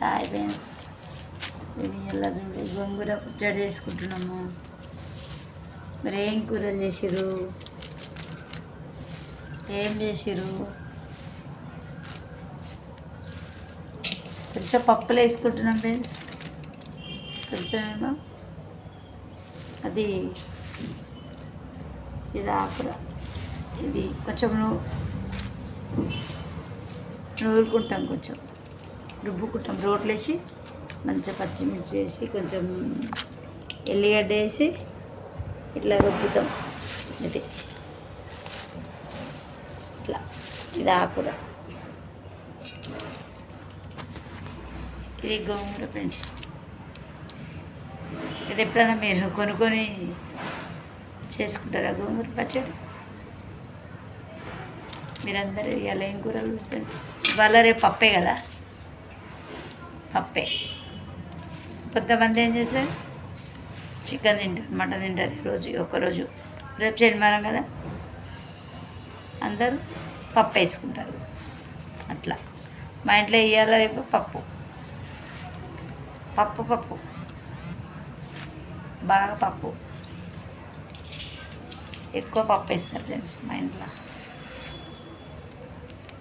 Hi friends, మేము ఇలా చూడు గోంగూర పచ్చడి చేసుకుంటున్నాము. మరి ఏం కూరలు చేసిరు, ఏం చేసిరు? కొంచెం పప్పులు వేసుకుంటున్నాం ఫ్రెండ్స్, కొంచెం ఏమో అది ఇది ఆకుర, ఇది కొంచెం నూరుకుంటాం, కొంచెం రుబ్బుకుంటాం. రోట్లు వేసి మంచిగా పచ్చిమిర్చి వేసి కొంచెం ఎల్లిగడ్డ వేసి ఇట్లా రుబ్బుతాం. ఇది ఇట్లా, ఇది ఆకుర, ఇది గోంగూర ఫ్రెండ్స్. ఇది ఎప్పుడైనా మీరు కొనుక్కొని చేసుకుంటారా గోంగూర పచ్చడి? మీరందరూ ఇవాళ ఏం కూరలు ఫ్రెండ్స్? ఇవాళ రేపు పప్పే కదా, పప్పే. కొంతమంది ఏం చేస్తారు, చికెన్ తింటారు, మటన్ తింటారు ఈరోజు ఒక్కరోజు. రేపు శనివారం కదా, అందరూ పప్పు వేసుకుంటారు. అట్లా మా ఇంట్లో ఇవాళ రేపు పప్పు పప్పు పప్పు బాగా పప్పు, ఎక్కువ పప్పు వేస్తారు ఫ్రెండ్స్ మా ఇంట్లో.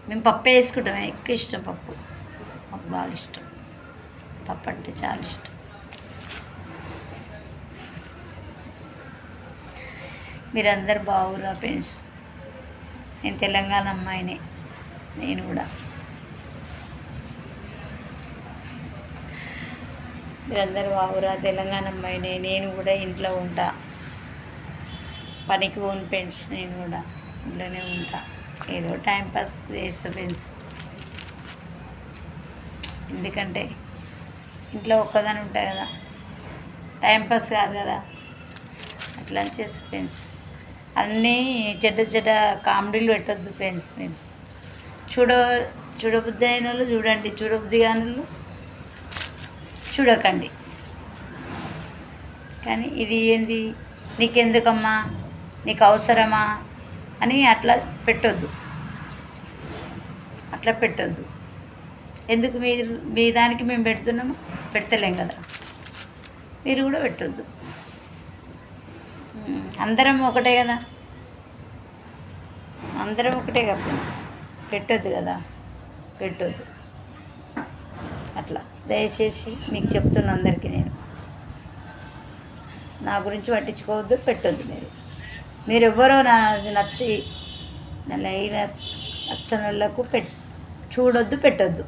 మేము పప్పు వేసుకుంటాం, ఎక్కువ ఇష్టం పప్పు, మాకు బాగా ఇష్టం. పప్పు అంటే చాలా ఇష్టం. మీరందరు బాగురా ఫ్రెండ్స్? నేను తెలంగాణ అమ్మాయినే, నేను కూడా. మీరందరూ బాగురా? తెలంగాణ అమ్మాయినే, నేను కూడా ఇంట్లో ఉంటా, పనికి పోను ఫ్రెండ్స్. నేను కూడా ఇంట్లోనే ఉంటా, ఏదో టైంపాస్ చేస్తా ఫ్రెండ్స్. ఎందుకంటే ఇంట్లో ఒక్కదాని ఉంటాయి కదా, టైంపాస్ కాదు కదా, అట్లా చేస్తా ఫ్రెండ్స్. అన్నీ చెడ్డ కామెడీలు పెట్టొద్దు ఫ్రెండ్స్. మేము చూడబుద్ధి అయిన వాళ్ళు చూడండి, చూడబుద్ధి కాని వాళ్ళు చూడకండి. కానీ ఇది ఏంది, నీకెందుకమ్మా, నీకు అవసరమా అని అట్లా పెట్టొద్దు, అట్లా పెట్టొద్దు. ఎందుకు మీ దానికి మేము పెడుతున్నాము, పెడతలేం కదా, మీరు కూడా పెట్టొద్దు. అందరం ఒకటే కదా, అందరం ఒకటే కదా ఫ్రెండ్స్, పెట్టొద్దు కదా, పెట్టొద్దు. అట్లా దయచేసి మీకు చెప్తున్న అందరికీ నేను, నా గురించి పట్టించుకోవద్దు, పెట్టొద్దు. మీరు ఎవ్వరో నచ్చి నచ్చని వాళ్ళకు చూడొద్దు, పెట్టొద్దు.